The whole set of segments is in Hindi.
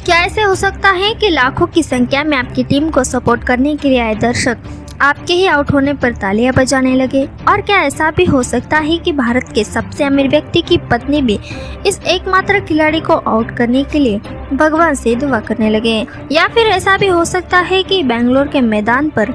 क्या ऐसे हो सकता है कि लाखों की संख्या में आपकी टीम को सपोर्ट करने के लिए आए दर्शक आपके ही आउट होने पर तालियां बजाने लगे? और क्या ऐसा भी हो सकता है कि भारत के सबसे अमीर व्यक्ति की पत्नी भी इस एकमात्र खिलाड़ी को आउट करने के लिए भगवान से दुआ करने लगे? या फिर ऐसा भी हो सकता है कि बेंगलोर के मैदान पर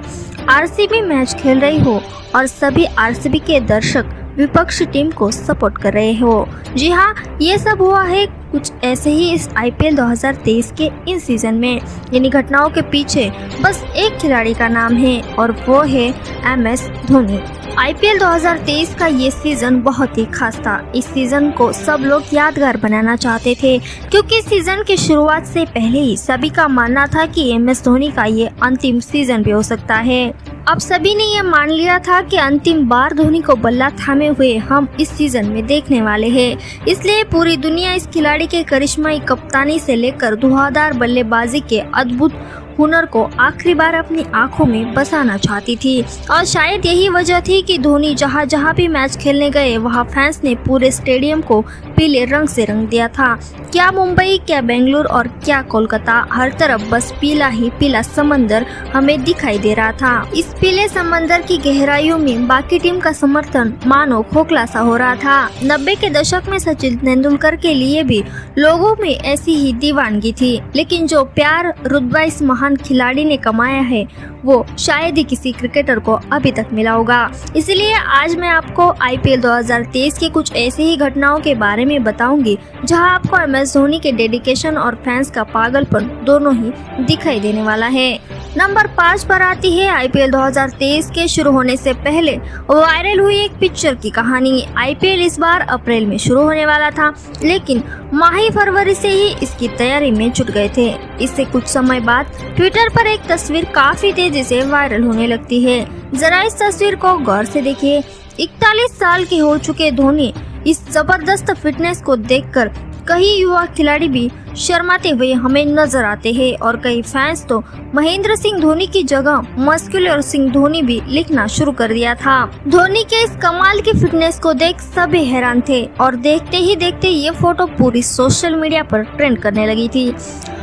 आरसीबी मैच खेल रही हो और सभी आरसीबी के दर्शक विपक्षी टीम को सपोर्ट कर रहे हो? जी हाँ, ये सब हुआ है कुछ ऐसे ही इस आईपीएल 2023 के इन सीजन में। इन घटनाओं के पीछे बस एक खिलाड़ी का नाम है और वो है MS धोनी। आईपीएल 2023 का ये सीजन बहुत ही खास था। इस सीजन को सब लोग यादगार बनाना चाहते थे क्योंकि सीजन की शुरुआत से पहले ही सभी का मानना था कि MS धोनी का ये अंतिम सीजन भी हो सकता है। अब सभी ने ये मान लिया था कि अंतिम बार धोनी को बल्ला थामे हुए हम इस सीजन में देखने वाले हैं। इसलिए पूरी दुनिया इस खिलाड़ी के करिश्माई कप्तानी से लेकर धुआंधार बल्लेबाजी के अद्भुत हुनर को आखिरी बार अपनी आंखों में बसाना चाहती थी। और शायद यही वजह थी कि धोनी जहां जहां भी मैच खेलने गए वहां फैंस ने पूरे स्टेडियम को पीले रंग से रंग दिया था। क्या मुंबई, क्या बेंगलुरु और क्या कोलकाता, हर तरफ बस पीला ही पीला समंदर हमें दिखाई दे रहा था। इस पीले समंदर की गहराइयों में बाकी टीम का समर्थन मानो खोखला सा हो रहा था। 90 के दशक में सचिन तेंदुलकर के लिए भी लोगों में ऐसी ही दीवानगी थी, लेकिन जो प्यार रुतबा इस महान खिलाड़ी ने कमाया है वो शायद ही किसी क्रिकेटर को अभी तक मिला होगा। इसलिए आज मैं आपको आईपीएल 2023 के कुछ ऐसी ही घटनाओं के बारे में बताऊंगी जहां आपको MS धोनी के डेडिकेशन और फैंस का पागलपन दोनों ही दिखाई देने वाला है। नंबर 5 पर आती है आईपीएल 2023 के शुरू होने से पहले वायरल हुई एक पिक्चर की कहानी। आईपीएल इस बार अप्रैल में शुरू होने वाला था, लेकिन माह फरवरी से ही इसकी तैयारी में जुट गए थे। इससे कुछ समय बाद ट्विटर पर एक तस्वीर काफी तेजी से वायरल होने लगती है। जरा इस तस्वीर को गौर से देखिए। 41 साल के हो चुके धोनी इस जबरदस्त फिटनेस को देखकर कई युवा खिलाड़ी भी शर्माते हुए हमें नजर आते हैं और कई फैंस तो महेंद्र सिंह धोनी की जगह मस्कुलर सिंह धोनी भी लिखना शुरू कर दिया था। धोनी के इस कमाल की फिटनेस को देख सभी हैरान थे और देखते ही देखते ये फोटो पूरी सोशल मीडिया पर ट्रेंड करने लगी थी।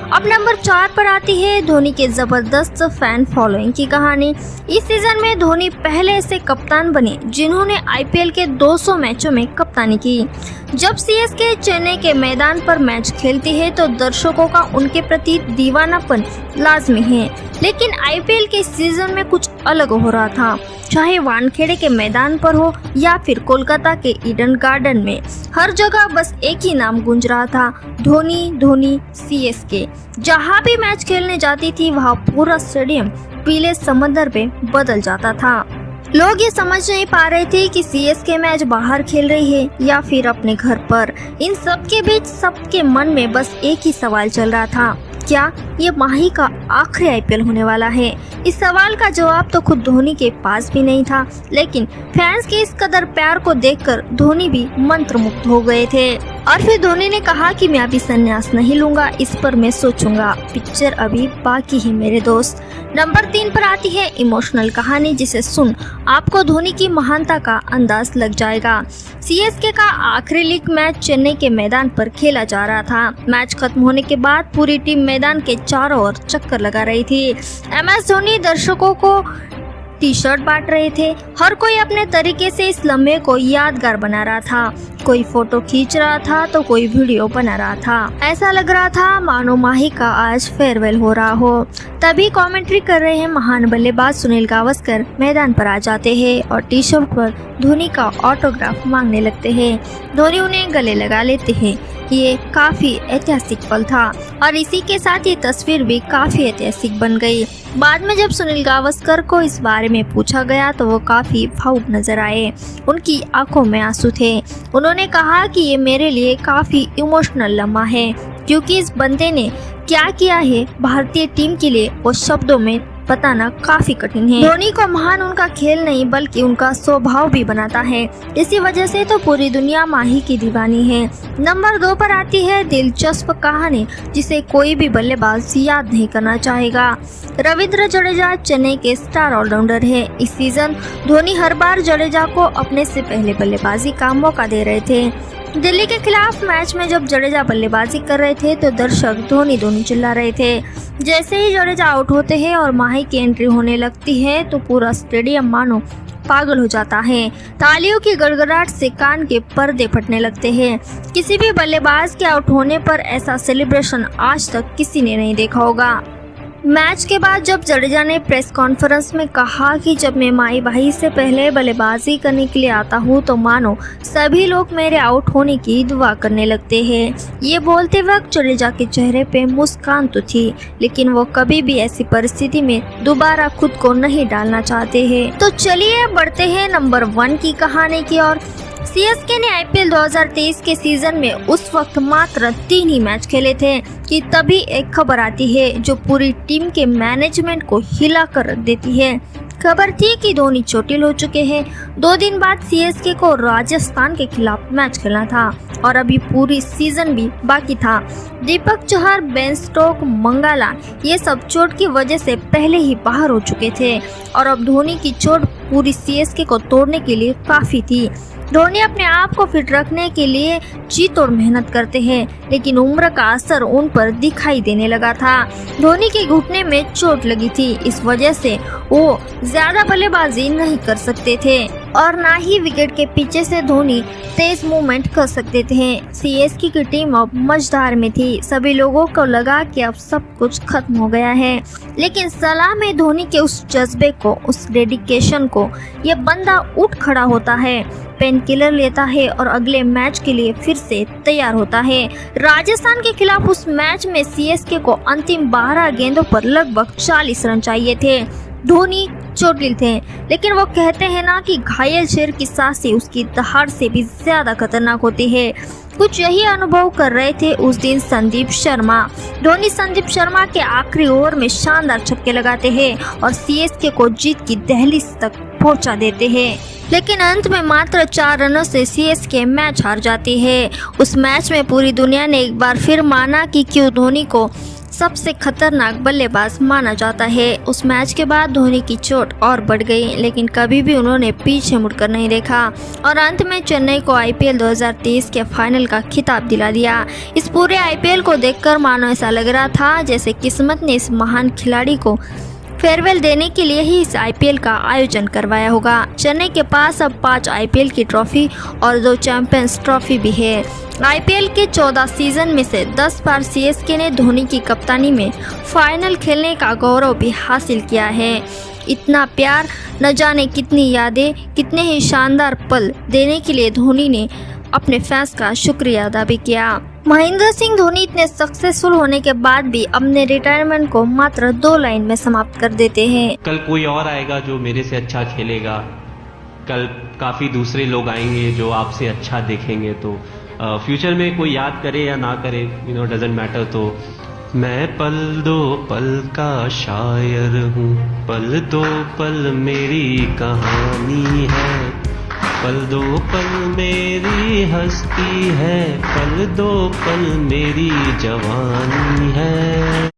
अब नंबर 4 पर आती है धोनी के जबरदस्त फैन फॉलोइंग की कहानी। इस सीजन में धोनी पहले ऐसे कप्तान बने जिन्होंने आईपीएल के 200 मैचों में कप्तानी की। जब सीएसके चेन्नई के मैदान पर मैच खेलती है तो दर्शकों का उनके प्रति दीवानापन लाजमी है, लेकिन आईपीएल के सीजन में कुछ अलग हो रहा था। चाहे वानखेड़े के मैदान पर हो या फिर कोलकाता के ईडन गार्डन में, हर जगह बस एक ही नाम गूंज रहा था, धोनी धोनी सीएसके। जहां भी मैच खेलने जाती थी वहां पूरा स्टेडियम पीले समंदर में बदल जाता था। लोग ये समझ नहीं पा रहे थे कि सीएसके मैच बाहर खेल रही है या फिर अपने घर पर। इन सब के बीच सबके मन में बस एक ही सवाल चल रहा था, क्या ये माही का आखिरी आईपीएल होने वाला है? इस सवाल का जवाब तो खुद धोनी के पास भी नहीं था, लेकिन फैंस के इस कदर प्यार को देखकर धोनी भी मंत्रमुग्ध हो गए थे। और फिर धोनी ने कहा कि मैं अभी संन्यास नहीं लूंगा, इस पर मैं सोचूंगा, पिक्चर अभी बाकी है मेरे दोस्त। नंबर 3 पर आती है इमोशनल कहानी जिसे सुन आपको धोनी की महानता का अंदाज लग जाएगा। सीएसके का आखिरी लीग मैच चेन्नई के मैदान पर खेला जा रहा था। मैच खत्म होने के बाद पूरी टीम मैदान के चारों ओर चक्कर लगा रही थी। MS धोनी दर्शकों को टी-शर्ट बांट रहे थे। हर कोई अपने तरीके से इस लम्हे को यादगार बना रहा था। कोई फोटो खींच रहा था तो कोई वीडियो बना रहा था। ऐसा लग रहा था मानो माही का आज फेयरवेल हो रहा हो। तभी कमेंट्री कर रहे हैं महान बल्लेबाज सुनील गावस्कर मैदान पर आ जाते हैं और टी-शर्ट पर धोनी का ऑटोग्राफ मांगने लगते हैं। धोनी उन्हें गले लगा लेते हैं। ये काफी ऐतिहासिक पल था और इसी के साथ ये तस्वीर भी काफी ऐतिहासिक बन गई। बाद में जब सुनील गावस्कर को इस बारे में पूछा गया तो वो काफी भावुक नजर आए। उनकी आंखों में आंसू थे। उन्होंने कहा कि ये मेरे लिए काफी इमोशनल लम्हा है क्योंकि इस बंदे ने क्या किया है भारतीय टीम के लिए वो शब्दों में बताना काफी कठिन है। धोनी को महान उनका खेल नहीं बल्कि उनका स्वभाव भी बनाता है। इसी वजह से तो पूरी दुनिया माही की दीवानी है। नंबर 2 पर आती है दिलचस्प कहानी जिसे कोई भी बल्लेबाज याद नहीं करना चाहेगा। रविंद्र जडेजा चेन्नई के स्टार ऑलराउंडर है। इस सीजन धोनी हर बार जडेजा को अपने से पहले बल्लेबाजी का मौका दे रहे थे। दिल्ली के खिलाफ मैच में जब जडेजा बल्लेबाजी कर रहे थे तो दर्शक धोनी धोनी चिल्ला रहे थे। जैसे ही जडेजा आउट होते हैं और माही की एंट्री होने लगती है तो पूरा स्टेडियम मानो पागल हो जाता है। तालियों की गड़गड़ाहट से कान के पर्दे फटने लगते हैं। किसी भी बल्लेबाज के आउट होने पर ऐसा सेलिब्रेशन आज तक किसी ने नहीं देखा होगा। मैच के बाद जब जडेजा ने प्रेस कॉन्फ्रेंस में कहा कि जब मैं माही भाई से पहले बल्लेबाजी करने के लिए आता हूं तो मानो सभी लोग मेरे आउट होने की दुआ करने लगते हैं। ये बोलते वक्त जडेजा के चेहरे पे मुस्कान तो थी, लेकिन वो कभी भी ऐसी परिस्थिति में दोबारा खुद को नहीं डालना चाहते हैं। तो चलिए बढ़ते हैं नंबर 1 की कहानी की ओर। सीएसके ने आईपीएल 2023 के सीजन में उस वक्त मात्र 3 ही मैच खेले थे कि तभी एक खबर आती है जो पूरी टीम के मैनेजमेंट को हिला कर रख देती है। खबर थी कि धोनी चोटिल हो चुके हैं। 2 दिन बाद सीएसके को राजस्थान के खिलाफ मैच खेलना था और अभी पूरी सीजन भी बाकी था। दीपक चहर, बेन स्टोक्स, मंगाला ये सब चोट की वजह से पहले ही बाहर हो चुके थे और अब धोनी की चोट पूरी सीएसके को तोड़ने के लिए काफी थी। धोनी अपने आप को फिट रखने के लिए जी तोड़ मेहनत करते हैं, लेकिन उम्र का असर उन पर दिखाई देने लगा था। धोनी के घुटने में चोट लगी थी, इस वजह से वो ज्यादा बल्लेबाजी नहीं कर सकते थे और ना ही विकेट के पीछे से धोनी तेज मूवमेंट कर सकते थे। सीएसके की टीम अब मझधार में थी। सभी लोगों को लगा कि अब सब कुछ खत्म हो गया है, लेकिन सलाह में धोनी के उस जज्बे को, उस डेडिकेशन को ये बंदा उठ खड़ा होता है, पेन किलर लेता है और अगले मैच के लिए फिर से तैयार होता है। राजस्थान के खिलाफ उस मैच में सीएसके को अंतिम 12 गेंदों पर लगभग 40 रन चाहिए थे। धोनी चोटिल थे, लेकिन वो कहते हैं ना कि घायल शेर की सांसें उसकी दहाड़ से भी ज्यादा खतरनाक होती है। कुछ यही अनुभव कर रहे थे उस दिन संदीप शर्मा। धोनी संदीप शर्मा के आखिरी ओवर में शानदार छक्के लगाते हैं और सीएसके को जीत की दहलीज तक पहुंचा देते हैं, लेकिन अंत में मात्र 4 रनों से सीएसके मैच हार जाती है। उस मैच में पूरी दुनिया ने एक बार फिर माना कि क्यों धोनी को सबसे खतरनाक बल्लेबाज माना जाता है। उस मैच के बाद धोनी की चोट और बढ़ गई, लेकिन कभी भी उन्होंने पीछे मुड़कर नहीं देखा और अंत में चेन्नई को आईपीएल 2023 के फाइनल का खिताब दिला दिया। इस पूरे आईपीएल को देखकर मानो ऐसा लग रहा था जैसे किस्मत ने इस महान खिलाड़ी को फेयरवेल देने के लिए ही इस आईपीएल का आयोजन करवाया होगा। चेन्नई के पास अब 5 आईपीएल की ट्रॉफी और 2 चैंपियंस ट्रॉफी भी है। आईपीएल के 14 सीजन में से 10 बार सीएसके ने धोनी की कप्तानी में फाइनल खेलने का गौरव भी हासिल किया है। इतना प्यार, न जाने कितनी यादें, कितने ही शानदार पल देने के लिए धोनी ने अपने फैंस का शुक्रिया अदा भी किया। महेंद्र सिंह धोनी इतने सक्सेसफुल होने के बाद भी अपने रिटायरमेंट को मात्र 2 लाइन में समाप्त कर देते हैं। कल कोई और आएगा जो मेरे से अच्छा खेलेगा, कल काफ़ी दूसरे लोग आएंगे जो आपसे अच्छा देखेंगे, तो फ्यूचर में कोई याद करे या ना करे, डजेंट मैटर। तो मैं पल दो पल का शायर हूँ, पल दो पल मेरी कहानी है, पल दो पल मेरी हस्ती है, पल दो पल मेरी जवानी है।